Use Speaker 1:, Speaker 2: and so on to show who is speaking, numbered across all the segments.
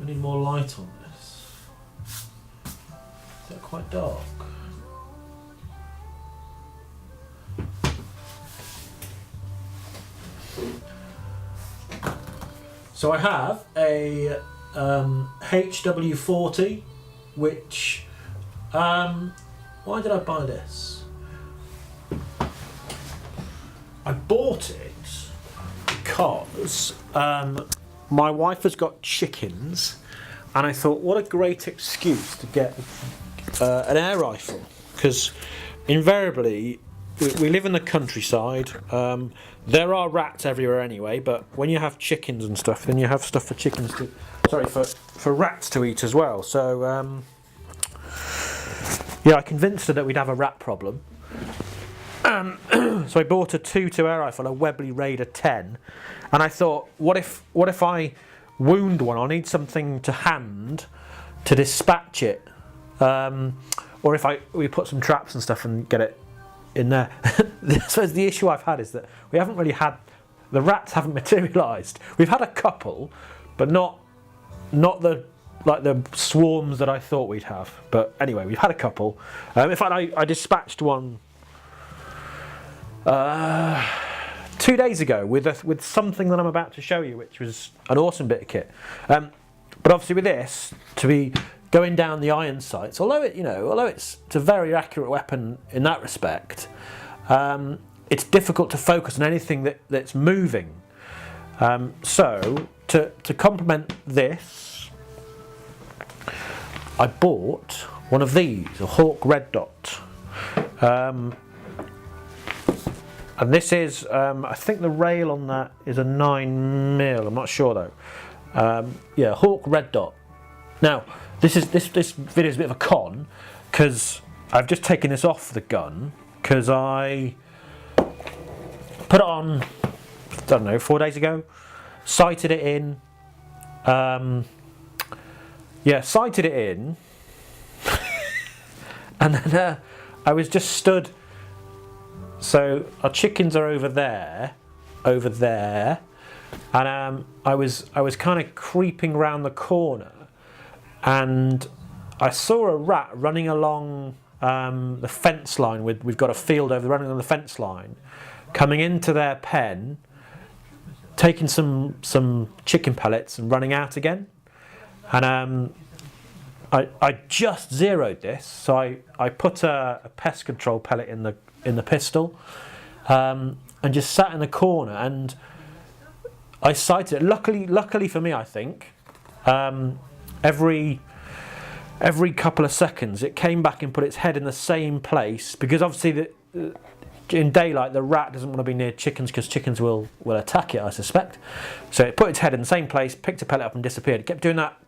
Speaker 1: I need more light on this. Is that quite dark? So I have a HW40, which, why did I buy this? I bought it because my wife has got chickens, and I thought, what a great excuse to get an air rifle, because invariably we live in the countryside. There are rats everywhere anyway, but when you have chickens and stuff, then you have stuff for chickens to, for rats to eat as well. So yeah, I convinced her that we'd have a rat problem. So I bought a 2.2 air rifle, a Webley Raider 10, and I thought, what if I wound one? I'll need something to hand to dispatch it, or if we put some traps and stuff and get it in there. So the issue I've had is that we haven't really had, the rats haven't materialised. We've had a couple, but not the swarms that I thought we'd have. But anyway, we've had a couple. In fact, I dispatched one 2 days ago with something that I'm about to show you, which was an awesome bit of kit. But obviously with this, to be going down the iron sights, although it's a very accurate weapon in that respect, it's difficult to focus on anything that's moving. So to complement this, I bought one of these, a Hawke Red Dot. And this is, I think the rail on that is a 9mm, I'm not sure though. Yeah, Hawke Red Dot. Now, this video is a bit of a con, because I've just taken this off the gun, because I put it on, I don't know, 4 days ago, sighted it in, sighted it in, and then I was just stood. So our chickens are over there, and I was kind of creeping round the corner, and I saw a rat running along the fence line. We've got a field over running on the fence line, coming into their pen, taking some chicken pellets and running out again, and I just zeroed this. So I put a pest control pellet in the pistol, and just sat in the corner, and I sighted it. Luckily for me, I think, every couple of seconds it came back and put its head in the same place, because obviously in daylight the rat doesn't want to be near chickens, because chickens will attack it, I suspect. So it put its head in the same place, picked a pellet up and disappeared. It kept doing that.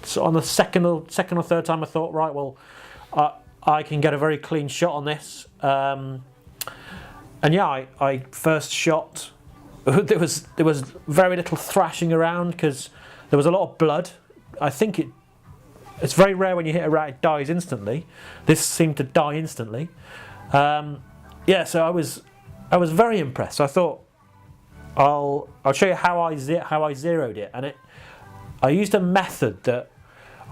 Speaker 1: So on the second or third time I thought, right, well, I can get a very clean shot on this. And yeah, I first shot. There was very little thrashing around, because there was a lot of blood. I think it's very rare when you hit a rat it dies instantly. This seemed to die instantly. Yeah, so I was very impressed. So I thought I'll show you how I zeroed it, and I used a method that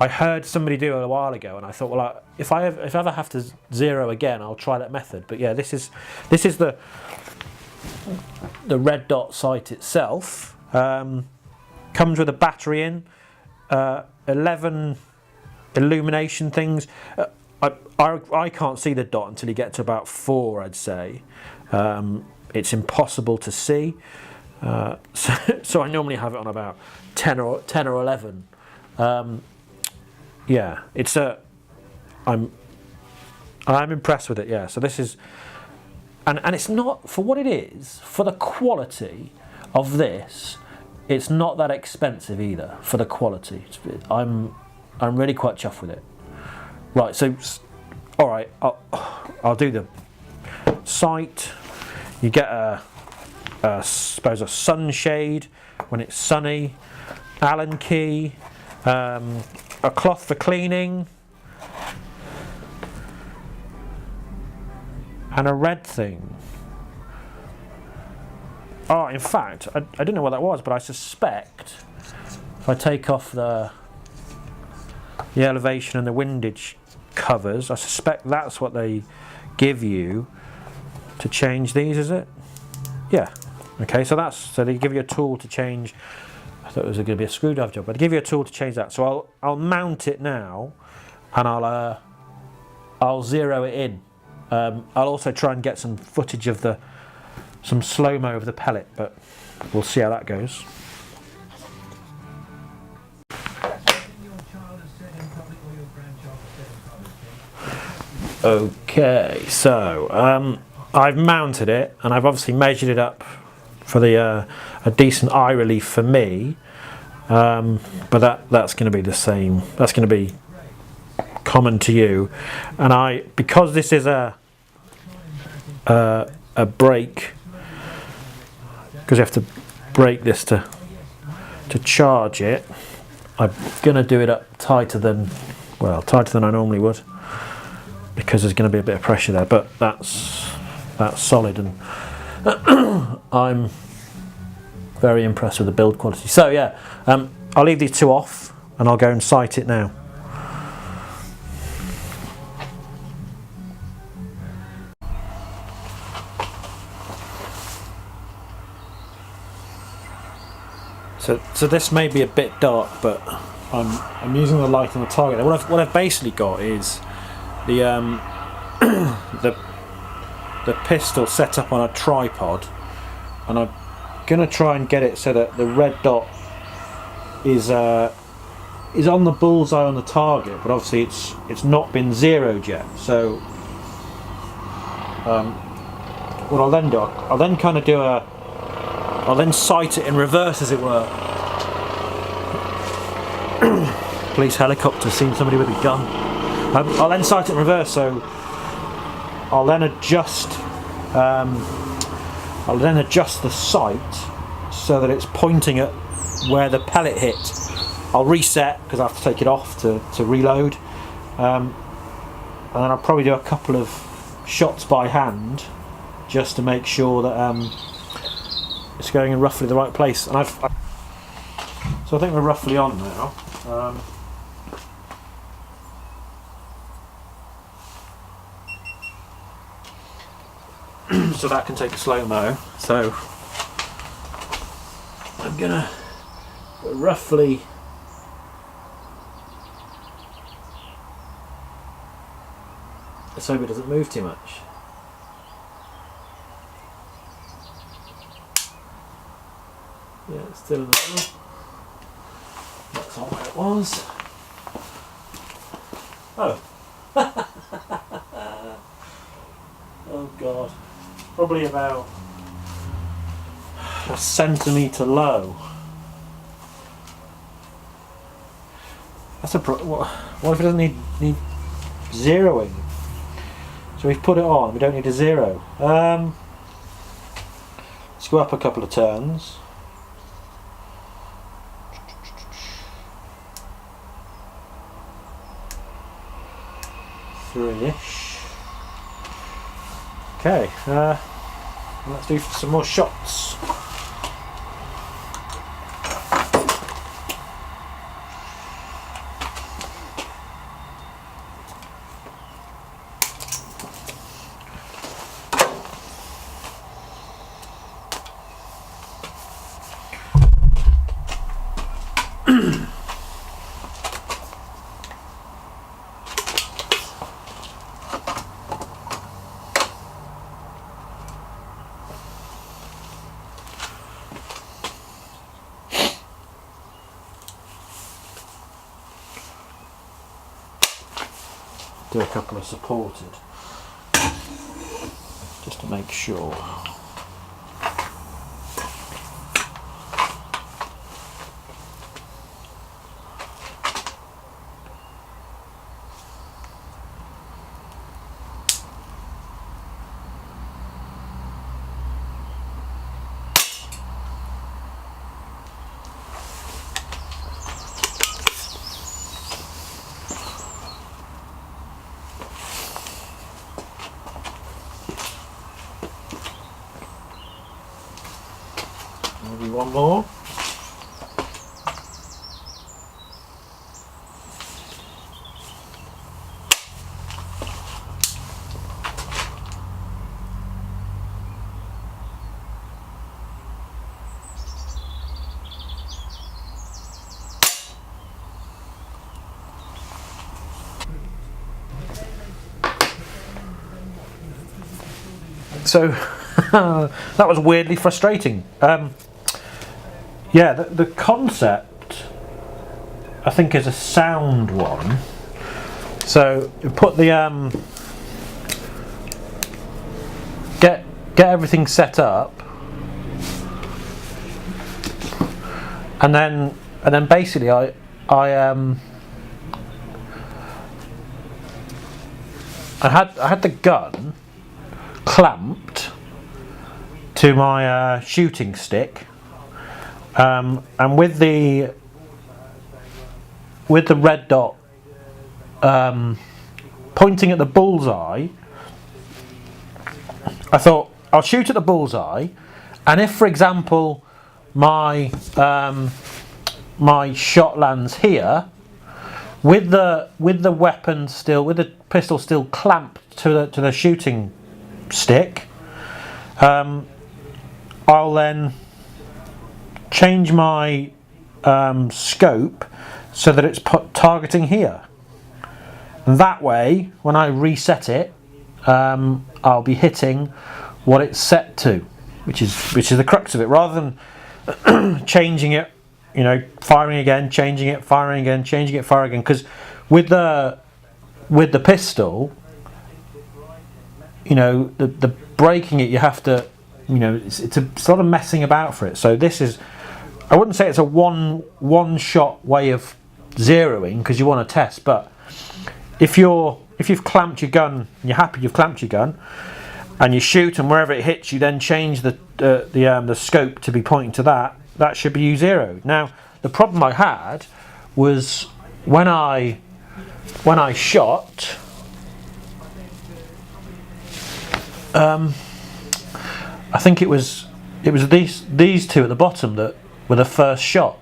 Speaker 1: I heard somebody do a while ago, and I thought, well, if I ever have to zero again, I'll try that method. But yeah, this is the red dot sight itself. Comes with a battery in, 11 illumination things. I can't see the dot until you get to about 4, I'd say. It's impossible to see. So I normally have it on about 10 or 11. Yeah, I'm impressed with it. Yeah, so this is, and it's not, for what it is, for the quality of this, it's not that expensive either. For the quality, I'm really quite chuffed with it. Right, so all right, I'll do the sight. You get I suppose a sunshade when it's sunny, Allen key, a cloth for cleaning, and a red thing. Oh, in fact, I didn't know what that was, but I suspect if I take off the the elevation and the windage covers. I suspect that's what they give you to change these, is it? Yeah. Okay, so they give you a tool to change. I thought it was going to be a screwdriver job, but they give you a tool to change that. So I'll mount it now, and I'll zero it in. I'll also try and get some footage of some slow-mo of the pellet, but we'll see how that goes. Okay, so I've mounted it, and I've obviously measured it up for a decent eye relief for me, but that's going to be the same. That's going to be common to you, and because this is a brake, because you have to break this to charge it. I'm going to do it up tighter than I normally would, because there's going to be a bit of pressure there, but that's solid, and I'm very impressed with the build quality. So yeah, I'll leave these two off and I'll go and sight it now. So this may be a bit dark, but I'm using the light on the target. What I've basically got is the pistol set up on a tripod, and I'm gonna try and get it so that the red dot is on the bullseye on the target, but obviously it's not been zeroed yet. So what I'll then do, I'll then kind of I'll then sight it in reverse, as it were. Police helicopter, seen somebody with a gun. I'll then sight it in reverse, so I'll then adjust the sight so that it's pointing at where the pellet hit. I'll reset because I have to take it off to reload, and then I'll probably do a couple of shots by hand just to make sure that it's going in roughly the right place. And so I think we're roughly on now. So that can take a slow-mo. So I'm gonna roughly let's hope it doesn't move too much. Yeah, it's still in the middle. That's not where it was. Oh. Oh God. Probably about a centimetre low. That's what if it doesn't need zeroing? So we've put it on, we don't need a zero. Let's go up a couple of turns. Three-ish. Okay, let's do some more shots. Do a couple of supported, just to make sure. Maybe one more. So that was weirdly frustrating. Yeah, the concept I think is a sound one. So you put the get everything set up, and then basically I had the gun clamped to my shooting stick, and with the red dot pointing at the bullseye, I thought I'll shoot at the bullseye, and if, for example, my my shot lands here, with the weapon still, with the pistol still clamped to the shooting stick, I'll then change my scope so that it's targeting here. And that way, when I reset it, I'll be hitting what it's set to, which is the crux of it. Rather than changing it, you know, firing again, changing it, firing again, changing it, firing again. Because with the pistol, you know, the breaking it, you have to, you know, it's a sort of messing about for it. So this is, I wouldn't say it's a one shot way of zeroing, because you want to test, but if you've clamped your gun, you're happy you've clamped your gun, and you shoot, and wherever it hits, you then change the scope to be pointing to that. That should be U0. Now, the problem I had was when I shot, I think it was these two at the bottom that were the first shot.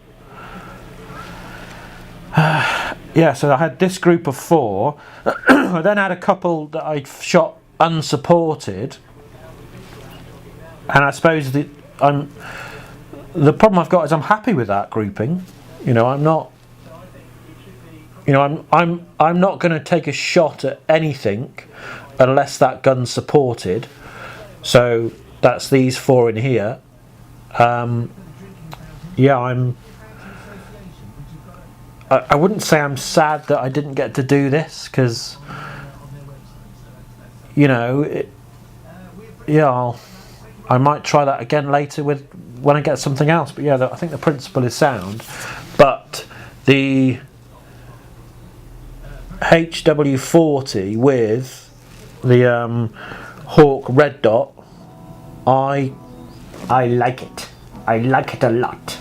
Speaker 1: Yeah, so I had this group of 4. I then had a couple that I shot unsupported, and I suppose the problem I've got is I'm happy with that grouping. You know, I'm not. You know, I'm not going to take a shot at anything unless that gun's supported. So that's these 4 in here. Yeah, I wouldn't say I'm sad that I didn't get to do this, because, you know, I might try that again later when I get something else. But yeah, I think the principle is sound. But the HW40 with the Hawke Red Dot, I like it. I like it a lot.